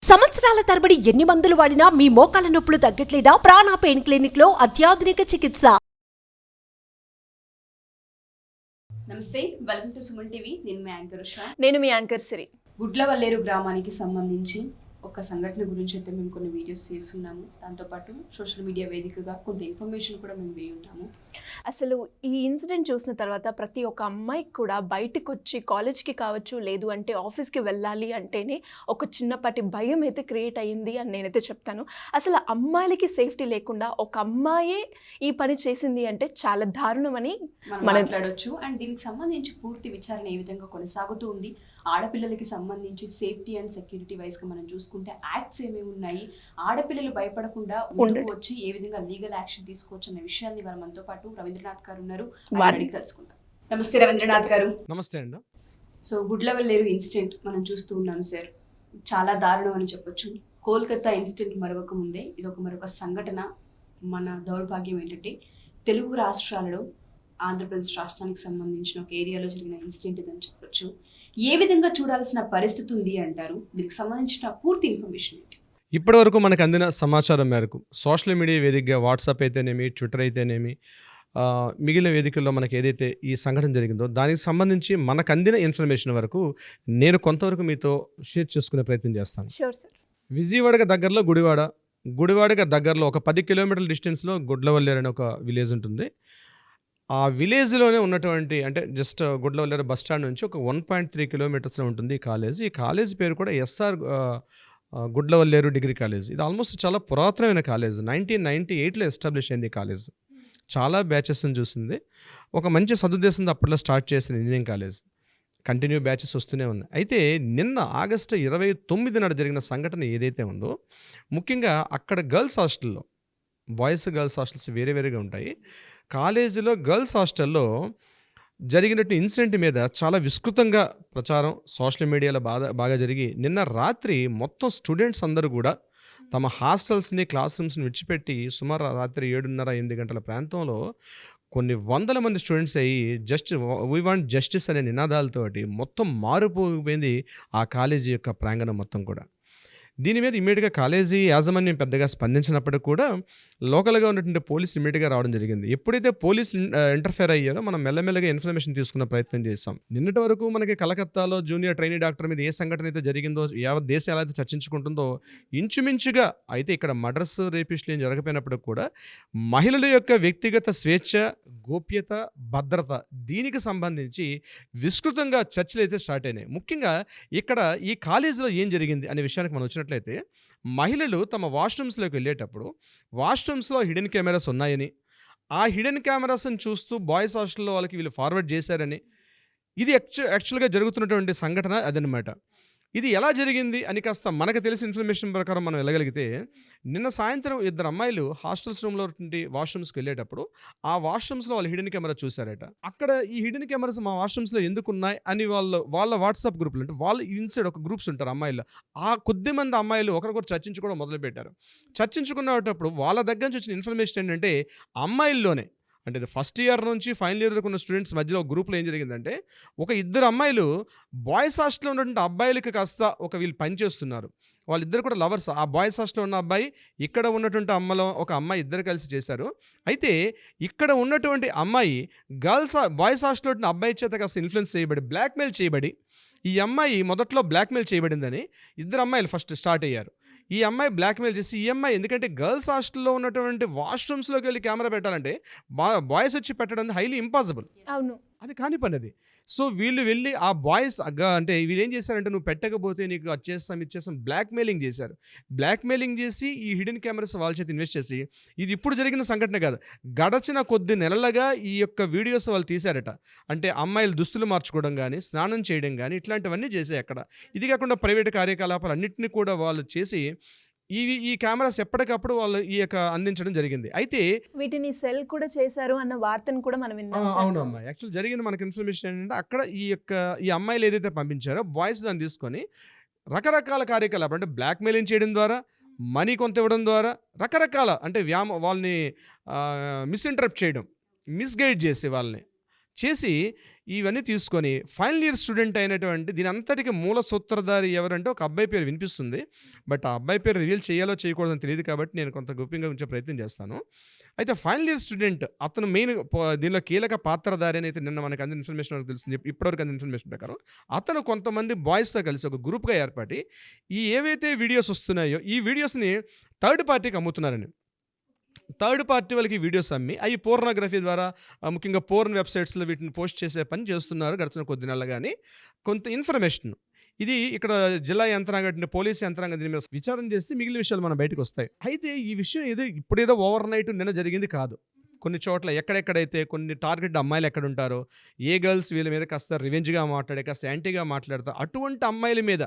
సంవత్సరాల తరబడి ఎన్ని మందులు వాడినా మీ మోకాల నొప్పులు తగ్గట్లేదా? ప్రాణ పెయిన్ క్లినిక్ లో అత్యాధునిక చికిత్స. నమస్తే, వెల్కమ్ టు సుమన్ టీవీ. నేను మీ యాంకర్ ఉషా. నేను మీ యాంకర్ సిరి. గుడ్లవల్లేరు గ్రామానికి సంబంధించి ఒక సంఘటన గురించి అయితే మేము కొన్ని వీడియోస్ చేస్తున్నాము. దాంతోపాటు సోషల్ మీడియా వేదికగా కొంత ఇన్ఫర్మేషన్ కూడా మేము విని ఉంటాము. అసలు ఈ ఇన్సిడెంట్ చూసిన తర్వాత ప్రతి ఒక్క అమ్మాయికి కూడా బయటకు వచ్చి కాలేజ్కి కావచ్చు, లేదు అంటే ఆఫీస్కి వెళ్ళాలి అంటేనే ఒక చిన్నపాటి భయం అయితే క్రియేట్ అయ్యింది అని నేనైతే చెప్తాను. అసలు అమ్మాయిలకి సేఫ్టీ లేకుండా ఒక అమ్మాయే ఈ పని చేసింది అంటే చాలా దారుణమని మనం మాట్లాడొచ్చు. అండ్ దీనికి సంబంధించి పూర్తి విచారణ ఏ విధంగా కొనసాగుతూ ఉంది, ఆడపిల్లలకి సంబంధించి సేఫ్టీ అండ్ సెక్యూరిటీ వైజ్ గా మనం చూసుకుంటే యాక్ట్స్ ఏమేమి ఉన్నాయి, ఆడపిల్లలు భయపడకుండా ముందుకు వచ్చి ఏ విధంగా లీగల్ యాక్షన్ తీసుకోవచ్చు అనే విషయాన్ని వారు మనతో పాటు రవీంద్రనాథ్ గారు ఉన్నారు, వారిని తెలుసుకుందాం. నమస్తే రవీంద్రనాథ్ గారు. నమస్తే అండి. సో గుడ్లవల్లేరు ఇన్సిడెంట్ మనం చూస్తూ ఉన్నాం సార్, చాలా దారుణం అని చెప్పొచ్చు. కోల్కతా ఇన్సిడెంట్ మరొక ముందే ఇది మరొక సంఘటన. మన దౌర్భాగ్యం ఏంటంటే తెలుగు రాష్ట్రాలలో ఆంధ్రప్రదేశ్ రాష్ట్రానికి సంబంధించిన ఒక ఏరియాలో జరిగిన ఇన్సిడెంట్ ఇదని చెప్పొచ్చు. ఏ విధంగా చూడాల్సిన పరిస్థితి ఉంది అంటారు? దీనికి సంబంధించిన పూర్తి ఇన్ఫర్మేషన్ ఏంటి? ఇప్పటి వరకు మనకు అందిన సమాచారం మేరకు సోషల్ మీడియా వేదికగా వాట్సాప్ అయితేనేమి, ట్విట్టర్ అయితేనేమి, మిగిలిన వేదికల్లో మనకి ఏదైతే ఈ సంఘటన జరిగిందో దానికి సంబంధించి మనకు అందిన ఇన్ఫర్మేషన్ వరకు నేను కొంతవరకు మీతో షేర్ చేసుకునే ప్రయత్నం చేస్తాను. విజయవాడకి దగ్గరలో గుడివాడకి దగ్గరలో ఒక 10 కిలోమీటర్ల డిస్టెన్స్లో గుడ్లవల్లేరు అనే ఒక విలేజ్ ఉంటుంది. ఆ విలేజ్లోనే ఉన్నటువంటి అంటే జస్ట్ గుడ్లవల్లేరు బస్ స్టాండ్ నుంచి ఒక 1.3 కిలోమీటర్స్లో ఉంటుంది ఈ కాలేజ్. ఈ కాలేజ్ పేరు కూడా ఎస్ఆర్ గుడ్లవల్లేరు డిగ్రీ కాలేజ్. ఇది ఆల్మోస్ట్ చాలా పురాతనమైన కాలేజ్. 1998లో ఎస్టాబ్లిష్ అయింది ఈ కాలేజ్. చాలా బ్యాచెస్ని చూసింది. ఒక మంచి సదుద్దేశంతో అప్పట్లో స్టార్ట్ చేసిన ఇంజనీరింగ్ కాలేజ్. కంటిన్యూ బ్యాచెస్ వస్తూనే ఉన్నాయి. అయితే నిన్న ఆగస్టు 29 నాడు జరిగిన సంఘటన ఏదైతే ఉందో, ముఖ్యంగా అక్కడ గర్ల్స్ హాస్టల్లో, బాయ్స్ గర్ల్స్ హాస్టల్స్ వేరేగా ఉంటాయి. కాలేజీలో గర్ల్స్ హాస్టల్లో జరిగినట్టు ఇన్సిడెంట్ మీద చాలా విస్తృతంగా ప్రచారం సోషల్ మీడియాలో బాగా జరిగి నిన్న రాత్రి మొత్తం స్టూడెంట్స్ అందరూ కూడా తమ హాస్టల్స్ని, క్లాస్ రూమ్స్ని విడిచిపెట్టి సుమారు రాత్రి 7:30-8 గంటల ప్రాంతంలో కొన్ని వందల మంది స్టూడెంట్స్ అయ్యి వీ వాంట్ జస్టిస్ అనే నినాదాలతోటి మొత్తం మారిపోయింది ఆ కాలేజీ యొక్క ప్రాంగణం మొత్తం కూడా. దీని మీద ఇమీడియట్గా కాలేజీ యాజమాన్యం పెద్దగా స్పందించినప్పటికీ కూడా లోకల్గా ఉన్నటువంటి పోలీసులు ఇమీడియట్గా రావడం జరిగింది. ఎప్పుడైతే పోలీసులు ఇంటర్ఫేర్ అయ్యారో మనం మెల్లమెల్లగా ఇన్ఫర్మేషన్ తీసుకున్న ప్రయత్నం చేస్తాం. నిన్నటి వరకు మనకి కలకత్తాలో జూనియర్ ట్రైనీ డాక్టర్ మీద ఏ సంఘటన అయితే జరిగిందో, యావత్ దేశం ఎలా అయితే చర్చించుకుంటుందో ఇంచుమించుగా అయితే ఇక్కడ మర్డర్స్, రేపిస్టులు ఏం జరగపోయినప్పుడు కూడా మహిళల యొక్క వ్యక్తిగత స్వేచ్ఛ, గోప్యత, భద్రత దీనికి సంబంధించి విస్తృతంగా చర్చలు అయితే స్టార్ట్ అయినాయి. ముఖ్యంగా ఇక్కడ ఈ కాలేజీలో ఏం జరిగింది అనే విషయానికి మనం వచ్చినట్లయితే, మహిళలు తమ వాష్రూమ్స్లోకి వెళ్ళేటప్పుడు వాష్రూమ్స్లో హిడెన్ కెమెరాస్ ఉన్నాయని, ఆ హిడెన్ కెమెరాస్ని చూస్తూ బాయ్స్ హాస్టల్లో వాళ్ళకి వీళ్ళు ఫార్వర్డ్ చేశారని, ఇది యాక్చువల్గా జరుగుతున్నటువంటి సంఘటన అదనమాట. ఇది ఎలా జరిగింది అని కాస్త మనకు తెలిసిన ఇన్ఫర్మేషన్ ప్రకారం మనం వెళ్ళగలిగితే, నిన్న సాయంత్రం 2 అమ్మాయిలు హాస్టల్స్ రూమ్లో వాష్రూమ్స్కి వెళ్ళేటప్పుడు ఆ వాష్రూమ్స్లో వాళ్ళు హిడెన్ కెమెరా చూశారట. అక్కడ ఈ హిడెన్ కెమెరాస్ మా వాష్రూమ్స్లో ఎందుకు ఉన్నాయి అని వాళ్ళ వాట్సాప్ గ్రూప్లు, అంటే వాళ్ళు ఇన్సైడ్ ఒక గ్రూప్స్ ఉంటారు అమ్మాయిలు, ఆ కొద్ది మంది అమ్మాయిలు ఒకరికొకరు చర్చించుకోవడం మొదలుపెట్టారు. చర్చించుకునేటప్పుడు వాళ్ళ దగ్గర నుంచి వచ్చిన ఇన్ఫర్మేషన్ ఏంటంటే, అమ్మాయిల్లోనే అంటే ఫస్ట్ ఇయర్ నుంచి ఫైనల్ ఇయర్ వరకు ఉన్న స్టూడెంట్స్ మధ్యలో ఒక గ్రూప్లో ఏం జరిగిందంటే, ఒక 2 అమ్మాయిలు బాయ్స్ హాస్టల్లో ఉన్నటువంటి అబ్బాయిలకి కాస్త వీళ్ళు పనిచేస్తున్నారు. వాళ్ళిద్దరు కూడా లవర్స్. ఆ బాయ్స్ హాస్టల్లో ఉన్న అబ్బాయి, ఇక్కడ ఉన్నటువంటి ఒక అమ్మాయి, ఇద్దరు కలిసి చేశారు. అయితే ఇక్కడ ఉన్నటువంటి అమ్మాయి బాయ్స్ హాస్టల్లో ఉన్న అబ్బాయి చేత కాస్త ఇన్ఫ్లుయెన్స్ చేయబడి, బ్లాక్మెయిల్ చేయబడి, ఈ అమ్మాయి మొదట్లో బ్లాక్మెయిల్ చేయబడిందని 2 అమ్మాయిలు ఫస్ట్ స్టార్ట్ అయ్యారు. ఈ అమ్మాయి బ్లాక్మెయిల్ చేసి ఈ అమ్మాయి, ఎందుకంటే గర్ల్స్ హాస్టల్లో ఉన్నటువంటి వాష్రూమ్స్లోకి వెళ్ళి కెమెరా పెట్టాలంటే బాయ్స్ వచ్చి పెట్టడం హైలీ ఇంపాసిబుల్. అవును, అది కాని పని అది. సో వీళ్ళు వెళ్ళి ఆ బాయ్స్ అంటే వీళ్ళు ఏం చేశారంటే, నువ్వు పెట్టకపోతే నీకు ఇచ్చేస్తాం బ్లాక్మెయిలింగ్ చేశారు. బ్లాక్మెయిలింగ్ చేసి ఈ హిడెన్ కెమెరాస్ వాళ్ళ చేతి ఇన్వెస్ట్ చేసి, ఇది ఇప్పుడు జరిగిన సంఘటన కాదు, గడచిన కొద్ది నెలలుగా ఈ యొక్క వీడియోస్ వాళ్ళు తీశారట. అంటే అమ్మాయిలు దుస్తులు మార్చుకోవడం కానీ, స్నానం చేయడం కానీ, ఇట్లాంటివన్నీ చేసాయి అక్కడ. ఇది కాకుండా ప్రైవేట్ కార్యకలాపాలు అన్నింటినీ కూడా వాళ్ళు చేసి ఈ కెమెరాస్ ఎప్పటికప్పుడు వాళ్ళు ఈ యొక్క అందించడం జరిగింది. అయితే వీటిని సెల్ కూడా చేశారు అన్న వార్తను కూడా మనం విన్నాం. అవునమ్మా, యాక్చువల్ జరిగిన మనకి ఇన్ఫర్మేషన్ ఏంటంటే, అక్కడ ఈ అమ్మాయిలు ఏదైతే పంపించారో బాయ్స్ దాన్ని తీసుకొని రకరకాల కార్యకలాపాలు, అంటే బ్లాక్మెయిలింగ్ చేయడం ద్వారా, మనీ కొంత ఇవ్వడం ద్వారా, రకరకాల అంటే వాళ్ళని మిస్ఇంటరప్ట్ చేయడం, మిస్గైడ్ చేసి వాళ్ళని చేసి ఇవన్నీ తీసుకొని ఫైనల్ ఇయర్ స్టూడెంట్ అయినటువంటి దీని అంతటికి మూల సూత్రధారి ఎవరంటే ఒక అబ్బాయి పేరు వినిపిస్తుంది. బట్ ఆ అబ్బాయి పేరు రివీల్ చేయాలో చేయకూడదని తెలియదు కాబట్టి నేను కొంత గోప్యంగా ఉంచే ప్రయత్నం చేస్తాను. అయితే ఫైనల్ ఇయర్ స్టూడెంట్ అతను మెయిన్ దీనిలో కీలక పాత్రధారి అని అయితే నిన్న మనకు అందిన ఇన్ఫర్మేషన్ వరకు తెలుస్తుంది. ఇప్పటివరకు అందిన ఇన్ఫర్మేషన్ ప్రకారం అతను కొంతమంది బాయ్స్తో కలిసి ఒక గ్రూప్గా ఏర్పడి ఈ ఏవైతే వీడియోస్ వస్తున్నాయో ఈ వీడియోస్ని థర్డ్ పార్టీకి అమ్ముతున్నారని. థర్డ్ పార్టీ వాళ్ళకి వీడియోస్ అమ్మి అవి పోర్నోగ్రఫీ ద్వారా ముఖ్యంగా పోర్న్ వెబ్సైట్స్లో వీటిని పోస్ట్ చేసే పని చేస్తున్నారు గడిచిన కొద్ది నెలలు. కానీ కొంత ఇన్ఫర్మేషన్ ఇది ఇక్కడ జిల్లా యంత్రాంగం పోలీస్ యంత్రాంగం దీని మీద విచారణ చేస్తే మిగిలిన విషయాలు మన బయటకు వస్తాయి. అయితే ఈ విషయం ఇప్పుడేదో ఓవర్ నైట్ నిన్న జరిగింది కాదు. కొన్ని చోట్ల ఎక్కడెక్కడైతే కొన్ని టార్గెట్ అమ్మాయిలు ఎక్కడ ఉంటారో ఏ గర్ల్స్ వీళ్ళ మీద కాస్త రివెంజ్గా మాట్లాడే కాస్త యాంటీగా మాట్లాడతారు అటువంటి అమ్మాయిల మీద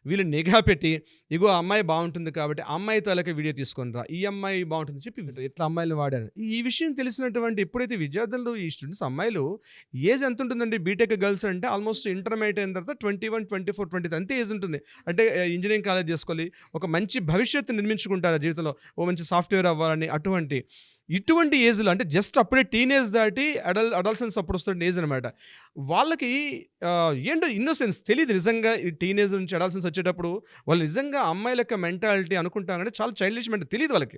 వీళ్ళు నిఘా పెట్టి ఇగో ఆ అమ్మాయి బాగుంటుంది కాబట్టి ఆ అమ్మాయితో అలాగే వీడియో తీసుకొని రా, ఈ అమ్మాయి బాగుంటుంది చెప్పి ఇట్లా అమ్మాయిలు వాడారు. ఈ విషయం తెలిసినటువంటి ఎప్పుడైతే విద్యార్థులు ఈ స్టూడెంట్స్ అమ్మాయిలు ఏజ్ ఎంత ఉంటుందండి? బీటెక్ గర్ల్స్ అంటే ఆల్మోస్ట్ ఇంటర్మీడియట్ అయిన తర్వాత 21, 24, 23 అంతే ఏజ్ ఉంటుంది. అంటే ఇంజనీరింగ్ కాలేజ్ చేసుకోవాలి, ఒక మంచి భవిష్యత్తు నిర్మించుకుంటారు జీవితంలో, ఓ మంచి సాఫ్ట్వేర్ అవ్వాలని. ఇటువంటి ఏజ్లో అంటే జస్ట్ అప్పుడే టీనేజ్ దాటి అడల్సెన్స్ అప్పుడు వస్తున్న ఏజ్ అనమాట. వాళ్ళకి ఏంటో ఇన్నోసెన్స్ తెలియదు నిజంగా. ఈ టీనేజ్ నుంచి అడల్సెన్స్ వచ్చేటప్పుడు వాళ్ళు నిజంగా అమ్మాయిల యొక్క మెంటాలిటీ అనుకుంటామంటే చాలా చైల్డిష్ మెంటాలిటీ తెలియదు వాళ్ళకి.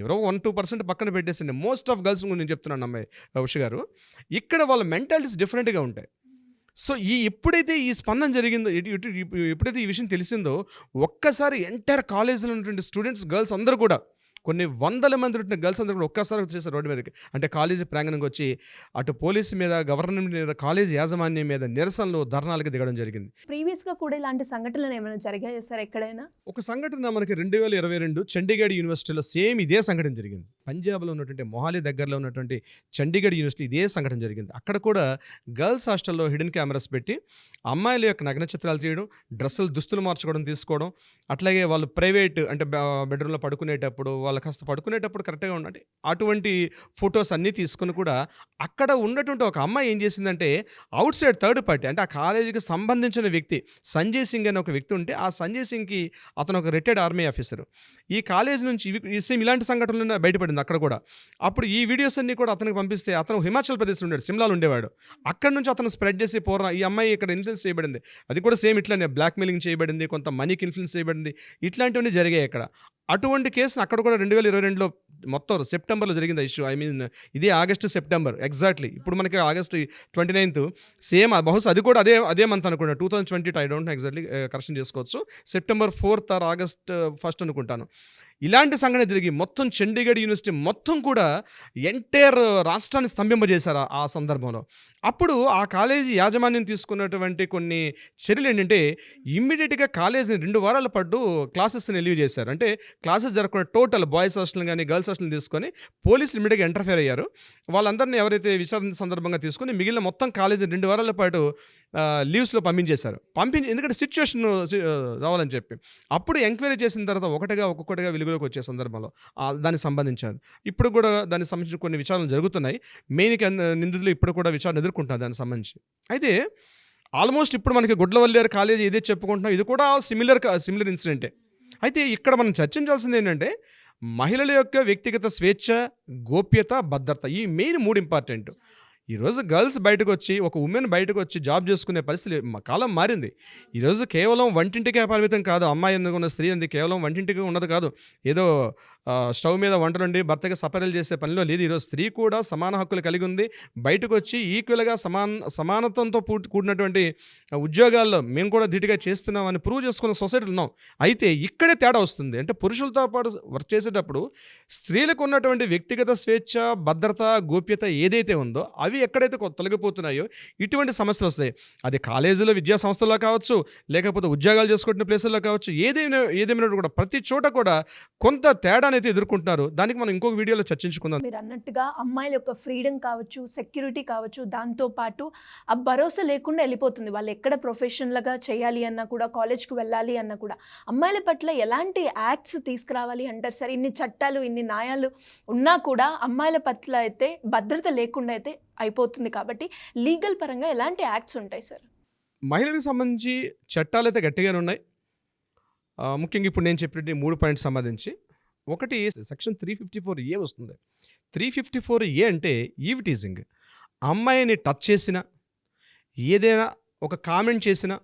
ఎవరో 1-2% పక్కన పెట్టేసండి. మోస్ట్ ఆఫ్ గర్ల్స్ నేను చెప్తున్నాను అమ్మాయి ఉష గారు, ఇక్కడ వాళ్ళ మెంటాలిటీస్ డిఫరెంట్గా ఉంటాయి. సో ఎప్పుడైతే ఈ స్పందన జరిగిందో, ఎప్పుడైతే ఈ విషయం తెలిసిందో ఒక్కసారి ఎంటైర్ కాలేజీలో ఉన్నటువంటి స్టూడెంట్స్ గర్ల్స్ అందరూ కూడా కొన్ని వందల మంది ఉంటున్న గర్ల్స్ అందరూ కూడా ఒక్కసారి వచ్చేసారు రోడ్డు మీదకి. అంటే కాలేజీ ప్రాంగణంకి వచ్చి అటు పోలీసు మీద, గవర్నమెంట్ మీద, కాలేజీ యాజమాన్యం మీద నిరసనలు, ధర్నాలకు దిగడం జరిగింది. ప్రీవియస్గా కూడా ఇలాంటి సంఘటనలు ఏమైనా జరిగాయి సార్ ఎక్కడైనా? ఒక సంఘటన మనకి 2022 చండీగఢ్ యూనివర్సిటీలో సేమ్ ఇదే సంఘటన జరిగింది. పంజాబ్లో ఉన్నటువంటి మొహాలీ దగ్గరలో ఉన్నటువంటి చండీగఢ్ యూనివర్సిటీ ఇదే సంఘటన జరిగింది. అక్కడ కూడా గర్ల్స్ హాస్టల్లో హిడెన్ కెమెరాస్ పెట్టి అమ్మాయిల యొక్క నగ్న చిత్రాలు తీయడం, దుస్తులు మార్చుకోవడం, తీసుకోవడం, అట్లాగే వాళ్ళు ప్రైవేట్ అంటే బెడ్రూమ్లో పడుకునేటప్పుడు వాళ్ళు కాస్త పడుకునేటప్పుడు కరెక్ట్గా ఉండండి అటువంటి ఫొటోస్ అన్నీ తీసుకుని కూడా అక్కడ ఉన్నటువంటి ఒక అమ్మాయి ఏం చేసిందంటే అవుట్ సైడ్ థర్డ్ పార్టీ అంటే ఆ కాలేజీకి సంబంధించిన వ్యక్తి సంజయ్ సింగ్ అనే ఒక వ్యక్తి ఉంటే ఆ సంజయ్ సింగ్కి అతను ఒక రిటైర్డ్ ఆర్మీ ఆఫీసర్. ఈ కాలేజ్ నుంచి సేమ్ ఇలాంటి సంఘటనలు బయటపడింది అక్కడ కూడా. అప్పుడు ఈ వీడియోస్ అన్నీ కూడా అతనికి పంపిస్తే అతను హిమాచల్ ప్రదేశ్లో ఉండేవాడు, సిమ్లాలో ఉండేవాడు. అక్కడ నుంచి అతను స్ప్రెడ్ చేసి ఈ అమ్మాయి ఇక్కడ ఇన్ఫ్లుయెన్స్ చేయబడింది, అది కూడా సేమ్ ఇట్లానే బ్లాక్మెయిలింగ్ చేయబడింది, కొంత మనీకి ఇన్ఫ్లుయెన్స్ చేయబడింది, ఇట్లాంటివన్నీ జరిగాయి అక్కడ. అటువంటి కేసును అక్కడ కూడా 2022లో మొత్తం సెప్టెంబర్లో జరిగింది ఇష్యూ. ఇదే ఆగస్టు సెప్టెంబర్ ఎగ్జాక్ట్లీ. ఇప్పుడు మనకి ఆగస్టు 29 సేమ్ బహుశా అది కూడా అదే మంత్ అనుకుంటా, 2020 I don't know exactly, correction చేసుకోవచ్చు. September 4th or August 1st అనుకుంటాను. ఇలాంటి సంఘటన జరిగి మొత్తం చండీగఢ్ యూనివర్సిటీ మొత్తం కూడా ఎంటైర్ రాష్ట్రాన్ని స్తంభింపజేశారు ఆ సందర్భంలో. అప్పుడు ఆ కాలేజీ యాజమాన్యం తీసుకున్నటువంటి కొన్ని చర్యలు ఏంటంటే ఇమ్మీడియట్గా కాలేజీని 2 వారాల పాటు క్లాసెస్ని లీవ్ చేశారు. అంటే క్లాసెస్ జరగకుండా టోటల్ బాయ్స్ హాస్టల్ కానీ గర్ల్స్ హాస్టల్ని తీసుకొని పోలీసులు ఇమ్మీడియట్గా ఇంటర్ఫేర్ అయ్యారు. వాళ్ళందరినీ ఎవరైతే విచారణ సందర్భంగా తీసుకొని మిగిలిన మొత్తం కాలేజీ 2 వారాల పాటు లీవ్స్లో పంపించేశారు. ఎందుకంటే సిచ్యువేషన్ రావాలని చెప్పి. అప్పుడు ఎంక్వైరీ చేసిన తర్వాత ఒక్కొక్కటిగా వెలుగులోకి వచ్చే సందర్భంలో దానికి సంబంధించారు. ఇప్పుడు కూడా దానికి సంబంధించిన కొన్ని విచారణలు జరుగుతున్నాయి. మెయిన్ నిందితులు ఇప్పుడు కూడా విచారణ ఎదుర్కొంటున్నారు దానికి సంబంధించి. అయితే ఆల్మోస్ట్ ఇప్పుడు మనకి గుడ్లవల్లేరు కాలేజీ ఏదే చెప్పుకుంటున్నాం, ఇది కూడా సిమిలర్ ఇన్సిడెంటే. అయితే ఇక్కడ మనం చర్చించాల్సింది ఏంటంటే మహిళల యొక్క వ్యక్తిగత స్వేచ్ఛ, గోప్యత, భద్రత, ఈ మెయిన్ 3 ఇంపార్టెంట్. ఈరోజు గర్ల్స్ బయటకు వచ్చి ఒక ఉమెన్ బయటకు వచ్చి జాబ్ చేసుకునే పరిస్థితి కాలం మారింది. ఈరోజు కేవలం వంటింటికే పరిమితం కాదు. అమ్మాయి ఎందుకున్న స్త్రీ అనేది కేవలం వంటింటికి ఉన్నది కాదు, ఏదో స్టవ్ మీద వంటలుండి భర్తకి సపరేలు చేసే పనిలో లేదు. ఈరోజు స్త్రీ కూడా సమాన హక్కులు కలిగి ఉంది. బయటకు వచ్చి ఈక్వల్గా సమానత్వంతో కూడినటువంటి ఉద్యోగాల్లో మేము కూడా ధీటుగా చేస్తున్నామని ప్రూవ్ చేసుకున్న సొసైటీలు ఉన్నాం. అయితే ఇక్కడే తేడా వస్తుంది. అంటే పురుషులతో పాటు వర్క్ చేసేటప్పుడు స్త్రీలకు ఉన్నటువంటి వ్యక్తిగత స్వేచ్ఛ, భద్రత, గోప్యత ఏదైతే ఉందో అవి ఎక్కడైతే తొలగిపోతున్నాయో ఇటువంటి సమస్యలు వస్తాయి. అది కాలేజీలో, విద్యా సంస్థల్లో కావచ్చు, లేకపోతే ఉద్యోగాలు చేసుకుంటున్న ప్లేసుల్లో కావచ్చు, ఏదేమైనా కూడా ప్రతి చోట కూడా కొంత తేడా అయితే ఎదుర్కొంటున్నారు. దానికి మనం ఇంకొక వీడియోలో చర్చించుకుందాం. మీరు అన్నట్టుగా అమ్మాయిల యొక్క ఫ్రీడమ్ కావచ్చు, సెక్యూరిటీ కావచ్చు, దాంతోపాటు ఆ భరోసా లేకుండా వెళ్ళిపోతుంది. వాళ్ళు ఎక్కడ ప్రొఫెషనల్గా చేయాలి అన్నా కూడా, కాలేజ్కి వెళ్ళాలి అన్నా కూడా అమ్మాయిల పట్ల ఎలాంటి యాక్ట్స్ తీసుకురావాలి అంటారు సార్? ఇన్ని చట్టాలు, ఇన్ని న్యాయాలు ఉన్నా కూడా అమ్మాయిల పట్ల అయితే భద్రత లేకుండా అయితే అయిపోతుంది. కాబట్టి లీగల్ పరంగా ఎలాంటి యాక్ట్స్ ఉంటాయి సార్? మహిళలకు సంబంధించి చట్టాలు అయితే గట్టిగానే ఉన్నాయి. ముఖ్యంగా ఇప్పుడు నేను చెప్పినట్టు 3 పాయింట్స్ సంబంధించి ఒకటి సెక్షన్ 354A వస్తుంది. 354A అంటే ఈవ్ టీజింగ్. అమ్మాయిని టచ్ చేసినా, ఏదైనా ఒక కామెంట్ చేసినా,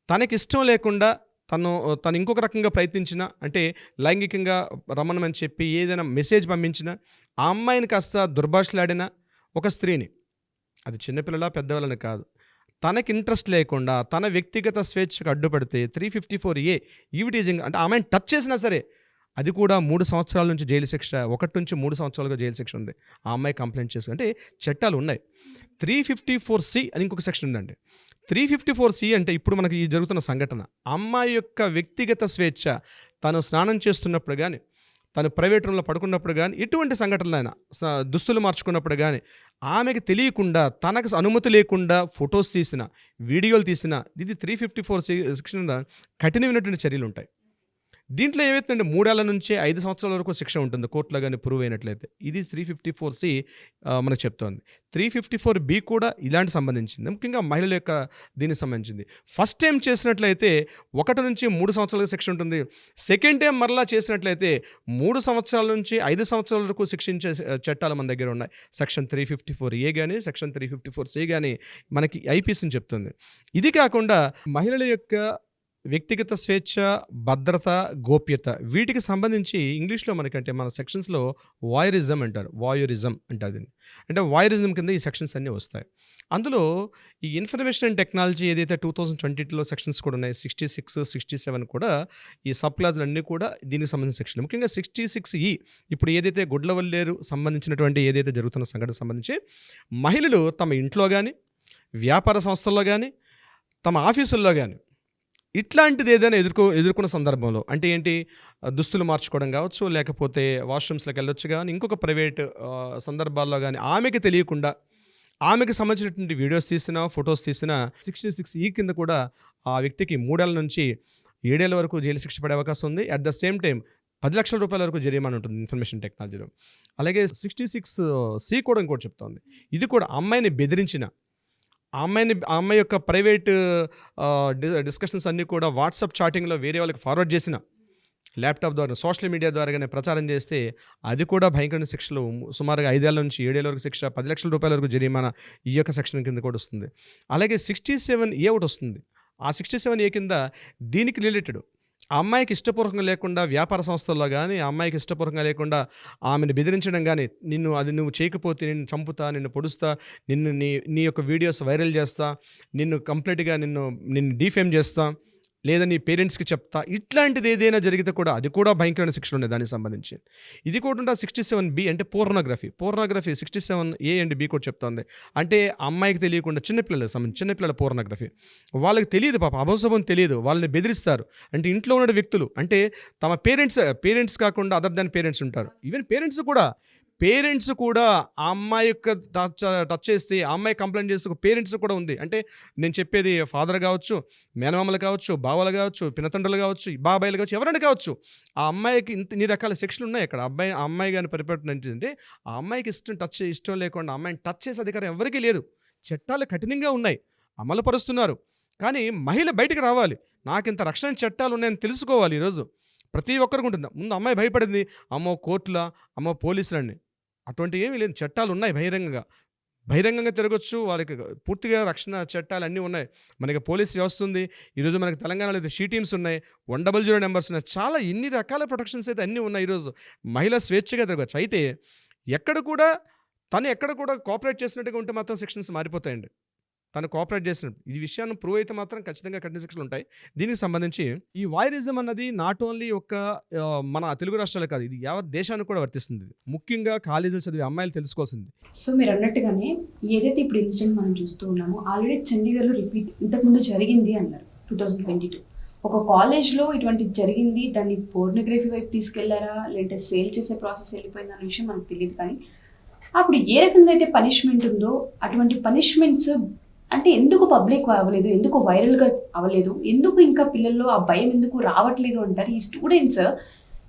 తనకిష్టం లేకుండా తను ఇంకొక రకంగా ప్రయత్నించినా, అంటే లైంగికంగా రమ్మనమని చెప్పి ఏదైనా మెసేజ్ పంపించినా, ఆ అమ్మాయిని కాస్త దుర్భాషలాడిన ఒక స్త్రీని, అది చిన్నపిల్లల పెద్దవాళ్ళని కాదు, తనకి ఇంట్రెస్ట్ లేకుండా తన వ్యక్తిగత స్వేచ్ఛకు అడ్డుపడితే 354A ఈవిటీజింగ్, అంటే ఆమెను టచ్ చేసినా సరే అది కూడా 3 సంవత్సరాల నుంచి జైలు శిక్ష, 1 నుంచి 3 సంవత్సరాలుగా జైలు శిక్ష ఉంది. ఆ అమ్మాయి కంప్లైంట్ చేసి, అంటే చట్టాలు ఉన్నాయి. 354C అని ఇంకొక సెక్షన్ ఉందండి. 354C అంటే ఇప్పుడు మనకి ఈ జరుగుతున్న సంఘటన, అమ్మాయి యొక్క వ్యక్తిగత స్వేచ్ఛ, తను స్నానం చేస్తున్నప్పుడు కానీ, తను ప్రైవేట్ రూమ్లో పడుకున్నప్పుడు కానీ, ఎటువంటి సంఘటనలైనా, దుస్తులు మార్చుకున్నప్పుడు కానీ, ఆమెకి తెలియకుండా తనకు అనుమతి లేకుండా ఫొటోస్ తీసిన, వీడియోలు తీసిన, ఇది 354C సెక్షన్ కఠినమైనటువంటి చర్యలు ఉంటాయి. దీంట్లో ఏవైతుందంటే 3 ఏళ్ల నుంచి 5 సంవత్సరాల వరకు శిక్ష ఉంటుంది కోర్టులో కానీ ప్రూవ్ అయినట్లయితే. ఇది 354C మనకు చెప్తోంది. 354B కూడా ఇలాంటి సంబంధించింది, ముఖ్యంగా మహిళల యొక్క దీనికి సంబంధించింది. ఫస్ట్ టైం చేసినట్లయితే 1 నుంచి 3 సంవత్సరాల శిక్ష ఉంటుంది. సెకండ్ టైం మరలా చేసినట్లయితే 3 సంవత్సరాల నుంచి 5 సంవత్సరాల వరకు శిక్షించే చట్టాలు మన దగ్గర ఉన్నాయి. సెక్షన్ 354A కానీ, సెక్షన్ 354C కానీ మనకి ఐపీసీని చెప్తుంది. ఇది కాకుండా మహిళల యొక్క వ్యక్తిగత స్వేచ్ఛ, భద్రత, గోప్యత, వీటికి సంబంధించి ఇంగ్లీష్లో మనకంటే మన సెక్షన్స్లో వాయరిజం అంటారు. వాయరిజం అంటారు దీన్ని. అంటే వాయరిజం కింద ఈ సెక్షన్స్ అన్నీ వస్తాయి. అందులో ఈ ఇన్ఫర్మేషన్ అండ్ టెక్నాలజీ ఏదైతే 2022లో సెక్షన్స్ కూడా ఉన్నాయి, 66, 67 కూడా ఈ సబ్ క్లాజులు అన్నీ కూడా దీనికి సంబంధించిన సెక్షన్లు. ముఖ్యంగా 66E ఇప్పుడు ఏదైతే గుడ్లవల్లేరు సంబంధించినటువంటి ఏదైతే జరుగుతున్న సంఘటన సంబంధించి మహిళలు తమ ఇంట్లో కానీ, వ్యాపార సంస్థల్లో కానీ, తమ ఆఫీసుల్లో కానీ ఇట్లాంటిది ఏదైనా ఎదుర్కొన్న సందర్భంలో, అంటే ఏంటి, దుస్తులు మార్చుకోవడం కావచ్చు, లేకపోతే వాష్రూమ్స్లోకి వెళ్ళొచ్చు కానీ, ఇంకొక ప్రైవేట్ సందర్భాల్లో కానీ ఆమెకి తెలియకుండా ఆమెకి సంబంధించినటువంటి వీడియోస్ తీసినా, ఫొటోస్ తీసినా 66E కింద కూడా ఆ వ్యక్తికి 3 ఏళ్ల నుంచి 7 ఏళ్ల వరకు జైలు శిక్ష పడే అవకాశం ఉంది. అట్ ద సేమ్ టైం 10 లక్షల రూపాయల వరకు జరిమానా ఉంటుంది ఇన్ఫర్మేషన్ టెక్నాలజీలో. అలాగే 66C కూడా ఇంకోటి చెప్తోంది. ఇది కూడా అమ్మాయిని బెదిరించిన, ఆ అమ్మాయి యొక్క ప్రైవేట్ డిస్కషన్స్ అన్నీ కూడా వాట్సాప్ చాటింగ్లో వేరే వాళ్ళకి ఫార్వర్డ్ చేసిన, ల్యాప్టాప్ ద్వారా, సోషల్ మీడియా ద్వారాగానే ప్రచారం చేస్తే అది కూడా భయంకరమైన శిక్షలు, సుమారుగా 5 ఏళ్ల నుంచి 7 ఏళ్ల వరకు శిక్ష, 10 లక్షల రూపాయల వరకు జరిమానా ఈ యొక్క సెక్షన్ కింద కూడా వస్తుంది. అలాగే 67A ఒకటి వస్తుంది. ఆ 67A కింద దీనికి రిలేటెడ్ ఆ అమ్మాయికి ఇష్టపూర్వకంగా లేకుండా వ్యాపార సంస్థల్లో కానీ, ఆ అమ్మాయికి ఇష్టపూర్వకంగా లేకుండా ఆమెను బెదిరించడం కానీ, నువ్వు చేయకపోతే నిన్ను చంపుతా, నిన్ను పొడుస్తా, నీ యొక్క వీడియోస్ వైరల్ చేస్తా, నిన్ను కంప్లీట్గా నిన్ను డీఫేమ్ చేస్తా, లేదా నీ పేరెంట్స్కి చెప్తా, ఇట్లాంటిది ఏదైనా జరిగితే కూడా అది కూడా భయంకరమైన శిక్షలు ఉన్నాయి దానికి సంబంధించి. ఇది కూడా 67B అంటే పోర్నోగ్రఫీ 67A అండ్ B కూడా చెప్తుంది. అంటే అమ్మాయికి తెలియకుండా చిన్నపిల్లలకు సంబంధించి, చిన్నపిల్లల పోర్నోగ్రఫీ, వాళ్ళకి తెలియదు, పాప అభంశవం తెలియదు, వాళ్ళని బెదిరిస్తారు. అంటే ఇంట్లో ఉన్న వ్యక్తులు, అంటే తమ పేరెంట్స్ కాకుండా అదర్ దాన్ పేరెంట్స్ ఉంటారు. ఈవెన్ పేరెంట్స్ కూడా ఆ అమ్మాయి యొక్క టచ్ చేస్తే ఆ అమ్మాయి కంప్లైంట్ చేస్తే ఒక పేరెంట్స్ కూడా ఉంది. అంటే నేను చెప్పేది ఫాదర్ కావచ్చు, మేనమామలు కావచ్చు, బావలు కావచ్చు, పినతండ్రులు కావచ్చు, బాబాయిలు కావచ్చు, ఎవరైనా కావచ్చు, ఆ అమ్మాయికి ఇన్ని రకాల శిక్షలు ఉన్నాయి. అక్కడ అమ్మాయి కానీ పరిపెట్టడం ఏంటంటే ఆ అమ్మాయికి ఇష్టం లేకుండా అమ్మాయిని టచ్ చేసే అధికారం ఎవరికీ లేదు. చట్టాలు కఠినంగా ఉన్నాయి, అమలు పరుస్తున్నారు. కానీ మహిళ బయటికి రావాలి, నాకు ఇంత రక్షణ చట్టాలు ఉన్నాయని తెలుసుకోవాలి. ఈరోజు ప్రతి ఒక్కరికి ఉంటుంది. ముందు అమ్మాయి భయపడింది, అమ్మో కోర్టులా, అమ్మో పోలీసులని, అటువంటి ఏమీ లేదు. చట్టాలు ఉన్నాయి, బహిరంగంగా తిరగొచ్చు, వాళ్ళకి పూర్తిగా రక్షణ చట్టాలు అన్నీ ఉన్నాయి. మనకి పోలీస్ వ్యవస్థ ఉంది. ఈరోజు మనకి తెలంగాణలో అయితే షీ టీమ్స్ ఉన్నాయి, 100 నెంబర్స్ ఉన్నాయి, చాలా ఇన్ని రకాల ప్రొటెక్షన్స్ అయితే అన్నీ ఉన్నాయి. ఈరోజు మహిళ స్వేచ్ఛగా తిరగచ్చు. అయితే ఎక్కడ కూడా కోఆపరేట్ చేసినట్టుగా ఉంటే మాత్రం సెక్షన్స్ మారిపోతాయండి. తను కోఆపరేట్ చేసినట్టు ఈ విషయాన్ని ప్రూవ్ అయితే మాత్రం ఖచ్చితంగా కఠిన శిక్షలు ఉంటాయి. దీనికి సంబంధించి ఈ వాయరిజం అన్నది నాట్ ఓన్లీ మన తెలుగు రాష్ట్రాలే కాదు, ఇది యావత్ దేశానికి కూడా వర్తిస్తుంది. ముఖ్యంగా కాలేజీలు చదివే అమ్మాయిలు తెలుసుకోవాల్సింది. సో మీరు అన్నట్టుగానే ఏదైతే ఇప్పుడు ఇన్సిడెంట్ మనం చూస్తూ ఉన్నామో, ఆల్రెడీ చండీగఢ్లో రిపీట్ ఇంతకుముందు జరిగింది అన్నారు 2022. ఒక కాలేజ్లో ఇటువంటి జరిగింది, దాన్ని పోర్నోగ్రఫీ వైపు తీసుకెళ్లారా లేదంటే సేల్ చేసే ప్రాసెస్ వెళ్ళిపోయింది అనే విషయం మనకు తెలియదు. కానీ అప్పుడు ఏ రకంగా అయితే పనిష్మెంట్ ఉందో అటువంటి పనిష్మెంట్స్ అంటే ఎందుకు పబ్లిక్ అవ్వలేదు, ఎందుకు వైరల్గా అవ్వలేదు, ఎందుకు ఇంకా పిల్లల్లో ఆ భయం ఎందుకు రావట్లేదు అంటారు. ఈ స్టూడెంట్స్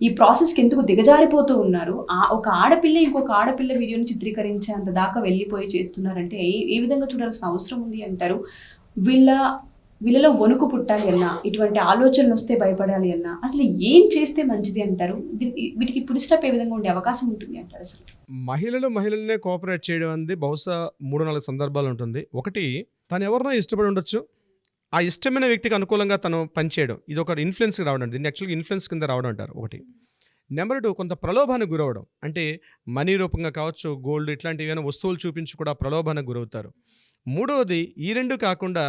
ఈ ప్రాసెస్కి ఎందుకు దిగజారిపోతూ ఉన్నారు, ఒక ఆడపిల్ల ఇంకొక ఆడపిల్ల వీడియోని చిత్రీకరించే అంత దాకా వెళ్ళిపోయి చేస్తున్నారంటే ఏ విధంగా చూడాల్సిన అవసరం ఉంది అంటారు. వీళ్ళ వీళ్ళలో వణుకు పుట్టాలి అన్నా, ఇటువంటి ఆలోచనలు వస్తే భయపడాలి అన్నా అసలు ఏం చేస్తే మంచిది అంటారు? వీటికి పులి స్టాప్ ఏ విధంగా ఉండే అవకాశం ఉంటుంది అంటారు? అసలు మహిళలనే కోఆపరేట్ చేయడం అనేది బహుశా 3-4 సందర్భాలు ఉంటుంది. ఒకటి, తను ఎవరినో ఇష్టపడి ఉండొచ్చు, ఆ ఇష్టమైన వ్యక్తికి అనుకూలంగా తను పనిచేయడం, ఇది ఒక ఇన్ఫ్లుయెన్స్కి రావడం, దీన్ని యాక్చువల్గా ఇన్ఫ్లుయెన్స్ కింద రావడం అంటారు ఒకటి. నెంబర్ 2, కొంత ప్రలోభానికి గురవడం, అంటే మనీ రూపంగా కావచ్చు, గోల్డ్ ఇట్లాంటివి ఏమైనా వస్తువులు చూపించి కూడా ప్రలోభానికి గురవుతారు. మూడవది, ఈ రెండు కాకుండా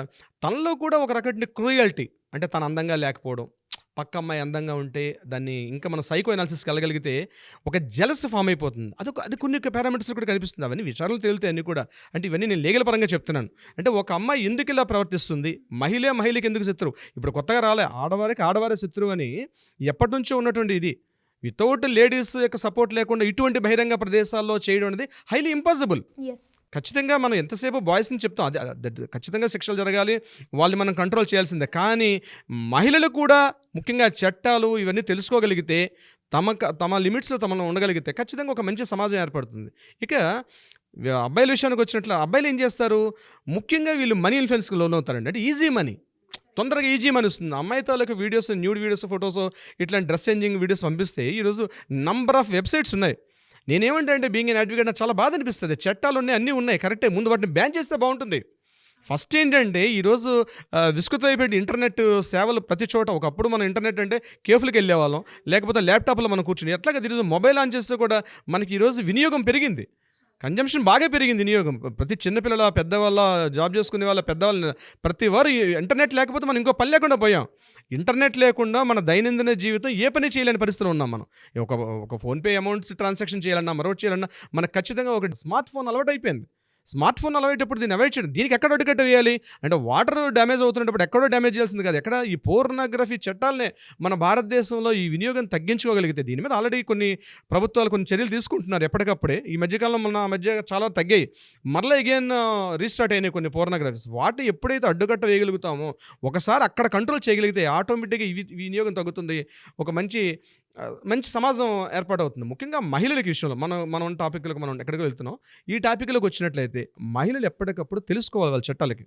తనలో కూడా ఒక రకమైన క్రూయల్టీ, అంటే తను అందంగా లేకపోవడం, పక్క అమ్మాయి అందంగా ఉంటే దాన్ని ఇంకా మనం సైకో అనాలిసిస్కి వెళ్ళగలిగితే ఒక జెలస్ ఫామ్ అయిపోతుంది. అది కొన్ని పారామీటర్స్ కూడా కనిపిస్తుంది. అవన్నీ విచారణలు తేలితే అన్నీ కూడా, అంటే ఇవన్నీ నేను లీగల్ పరంగా చెప్తున్నాను. అంటే ఒక అమ్మాయి ఎందుకు ఇలా ప్రవర్తిస్తుంది, మహిళకి ఎందుకు శత్రువు, ఇప్పుడు కొత్తగా రాలే, ఆడవారే శత్రువు అని ఎప్పటి నుంచో ఉన్నటువంటి ఇది. వితౌట్ లేడీస్ యొక్క సపోర్ట్ లేకుండా ఇటువంటి బహిరంగ ప్రదేశాల్లో చేయడం అనేది హైలీ ఇంపాసిబుల్. ఖచ్చితంగా మనం ఎంతసేపు బాయ్స్ని చెప్తాం, అది ఖచ్చితంగా శిక్షలు జరగాలి, వాళ్ళని మనం కంట్రోల్ చేయాల్సిందే. కానీ మహిళలు కూడా ముఖ్యంగా చట్టాలు ఇవన్నీ తెలుసుకోగలిగితే, తమ లిమిట్స్లో తమను ఉండగలిగితే ఖచ్చితంగా ఒక మంచి సమాజం ఏర్పడుతుంది. ఇక అబ్బాయిల విషయానికి వచ్చినట్లు, అబ్బాయిలు ఏం చేస్తారు, ముఖ్యంగా వీళ్ళు మనీ ఇన్ఫ్లుయెన్స్కి లోనవుతారండి. అంటే ఈజీ మనీ, తొందరగా ఈజీ మనీ వస్తుంది. అమ్మాయి తాలూకు వీడియోస్, న్యూడ్ వీడియోస్, ఫొటోస్, ఇట్లాంటి డ్రెస్ చేంజింగ్ వీడియోస్ పంపిస్తే ఈరోజు నంబర్ ఆఫ్ వెబ్సైట్స్ ఉన్నాయి. నేనేమంటే బీయింగ్ ఎన్ అడ్వకేట్ నాకు చాలా బాధ అనిపిస్తుంది. చట్టాలు ఉన్నాయి, అన్నీ ఉన్నాయి, కరెక్టే, ముందు వాటిని బ్యాన్ చేస్తే బాగుంటుంది. ఫస్ట్ ఏంటంటే ఈరోజు విసుగుతైపోయిన ఇంటర్నెట్ సేవలు ప్రతి చోట. ఒకప్పుడు మనం ఇంటర్నెట్ అంటే కేఫ్లకి వెళ్ళేవాళ్ళం, లేకపోతే ల్యాప్టాప్లో మనం కూర్చుని, ఎట్లాగా ఈరోజు మొబైల్ ఆన్ చేస్తే కూడా మనకి ఈరోజు వినియోగం పెరిగింది, కన్జంప్షన్ బాగా పెరిగింది, వినియోగం. ప్రతి చిన్నపిల్లల, పెద్దవాళ్ళ, జాబ్ చేసుకునే వాళ్ళ, పెద్దవాళ్ళ, ప్రతి వారు ఇంటర్నెట్ లేకపోతే మనం ఇంకో పని లేకుండా పోయాం. ఇంటర్నెట్ లేకుండా మన దైనందిన జీవితం ఏ పని చేయలేని పరిస్థితిలో ఉన్నాం మనం. ఒక ఫోన్పే అమౌంట్స్ ట్రాన్సాక్షన్ చేయాలన్నా, మరొకటి చేయాలన్నా మనకు ఖచ్చితంగా ఒక స్మార్ట్ ఫోన్ అలవాటు అయిపోయింది. స్మార్ట్ ఫోన్ అలవాటప్పుడు దీన్ని అవాయిడ్ చేయడం, దీనికి ఎక్కడ అడ్డుకట్ట వేయాలి అంటే, వాటర్ డ్యామేజ్ అవుతున్నప్పుడు ఎక్కడో డ్యామేజ్ చేయాల్సింది కాదు, ఎక్కడ ఈ పోర్నోగ్రఫీ చట్టాలనే మన భారతదేశంలో ఈ వినియోగం తగ్గించుకోగలిగితే, దీని మీద ఆల్రెడీ కొన్ని ప్రభుత్వాలు కొన్ని చర్యలు తీసుకుంటున్నారు ఎప్పటికప్పుడే. ఈ మధ్యకాలంలో మధ్య చాలా తగ్గాయి, మరలా అగైన్ రీస్టార్ట్ అయినాయి కొన్ని పోర్నోగ్రఫీస్. వాటిని ఎప్పుడైతే అడ్డుకట్ట వేయగలుగుతామో, ఒకసారి అక్కడ కంట్రోల్ చేయగలిగితే ఆటోమేటిక్గా వినియోగం తగ్గుతుంది, ఒక మంచి సమాజం ఏర్పాటవుతుంది. ముఖ్యంగా మహిళల విషయంలో మనం టాపిక్లకు మనం ఎక్కడికి వెళ్తున్నాం, ఈ టాపిక్లకు వచ్చినట్లయితే మహిళలు ఎప్పటికప్పుడు తెలుసుకోవాలి వాళ్ళ చట్టాలకి,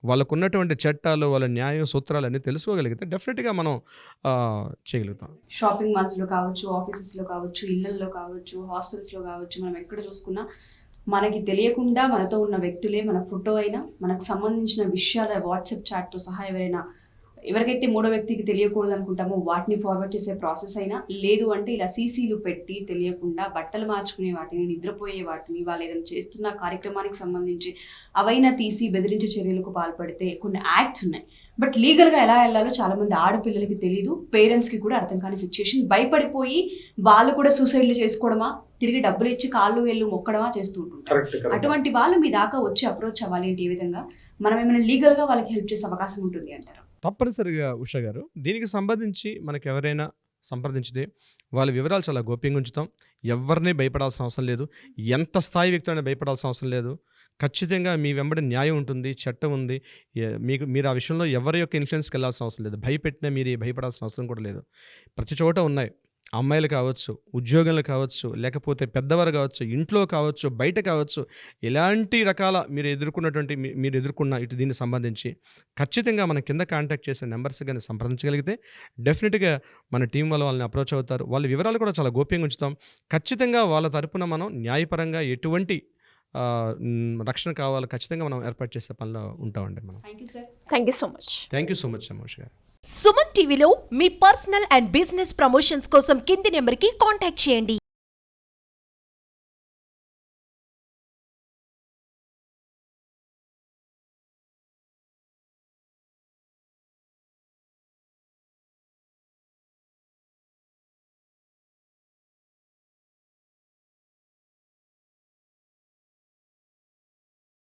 వాళ్ళకు ఉన్నటువంటి చట్టాలు, వాళ్ళ న్యాయ సూత్రాలు అన్నీ తెలుసుకోగలిగితే డెఫినెట్గా మనం చేయగలుగుతాం. షాపింగ్ మాల్స్లో కావచ్చు, ఆఫీసెస్లో కావచ్చు, ఇళ్లల్లో కావచ్చు, హాస్టల్స్లో కావచ్చు, మనం ఎక్కడ చూసుకున్నా మనకి తెలియకుండా మనతో ఉన్న వ్యక్తులే మన ఫోటో అయినా, మనకు సంబంధించిన విషయాల వాట్సాప్ చాట్తో సహా ఎవరికైతే మూడో వ్యక్తికి తెలియకూడదు అనుకుంటామో వాటిని ఫార్వర్డ్ చేసే ప్రాసెస్ అయినా, లేదు అంటే ఇలా సీసీలు పెట్టి తెలియకుండా బట్టలు మార్చుకునే వాటిని, నిద్రపోయే వాటిని, వాళ్ళు ఏదైనా చేస్తున్న కార్యక్రమానికి సంబంధించి అవైనా తీసి బెదిరించే చర్యలకు పాల్పడితే కొన్ని యాక్ట్స్ ఉన్నాయి. బట్ లీగల్గా ఎలా వెళ్ళాలో చాలా మంది ఆడపిల్లలకి తెలియదు, పేరెంట్స్కి కూడా అర్థం కాని సిచ్యుయేషన్. భయపడిపోయి వాళ్ళు కూడా సూసైడ్లు చేసుకోవడమా, తిరిగి డబ్బులు ఇచ్చి కాళ్ళు వేళ్ళు మొక్కడమా చేస్తూ ఉంటుంటారు. అటువంటి వాళ్ళు మీ దాకా వచ్చి అప్రోచ్ అవ్వాలి అంటే ఏ విధంగా మనం ఏమైనా లీగల్గా వాళ్ళకి హెల్ప్ చేసే అవకాశం ఉంటుంది అంటారు? తప్పనిసరిగా ఉషా గారు, దీనికి సంబంధించి మనకు ఎవరైనా సంప్రదించితే వాళ్ళ వివరాలు చాలా గోప్యంగా ఉంచుతాం. ఎవరిని భయపడాల్సిన అవసరం లేదు, ఎంత స్థాయి వ్యక్తులైనా భయపడాల్సిన అవసరం లేదు. ఖచ్చితంగా మీ వెంబడి న్యాయం ఉంటుంది, చట్టం ఉంది. మీరు ఆ విషయంలో ఎవరి యొక్క ఇన్ఫ్లుయెన్స్కి వెళ్ళాల్సిన అవసరం లేదు, భయపెట్టినా మీరు భయపడాల్సిన అవసరం కూడా లేదు. ప్రతి చోట ఉన్నాయి, అమ్మాయిలు కావచ్చు, ఉద్యోగాలు కావచ్చు, లేకపోతే పెద్దవారు కావచ్చు, ఇంట్లో కావచ్చు, బయట కావచ్చు, ఎలాంటి రకాల మీరు ఎదుర్కొన్న దీనికి సంబంధించి ఖచ్చితంగా మన కింద కాంటాక్ట్ చేసే నెంబర్స్ కానీ సంప్రదించగలిగితే డెఫినెట్గా మన టీం వాళ్ళని అప్రోచ్ అవుతారు. వాళ్ళ వివరాలు కూడా చాలా గోప్యంగా ఉంచుతాం. ఖచ్చితంగా వాళ్ళ తరపున మనం న్యాయపరంగా ఎటువంటి రక్షణ కావాలో ఖచ్చితంగా మనం ఏర్పాటు చేసే పనిలో ఉంటామండి మనం. థ్యాంక్ యూ సో మచ్ అమోష్ గారు. సుమన్ టీవీలో మీ పర్సనల్ అండ్ బిజినెస్ ప్రమోషన్స్ కోసం కింది నెంబర్కి కాంటాక్ట్ చేయండి.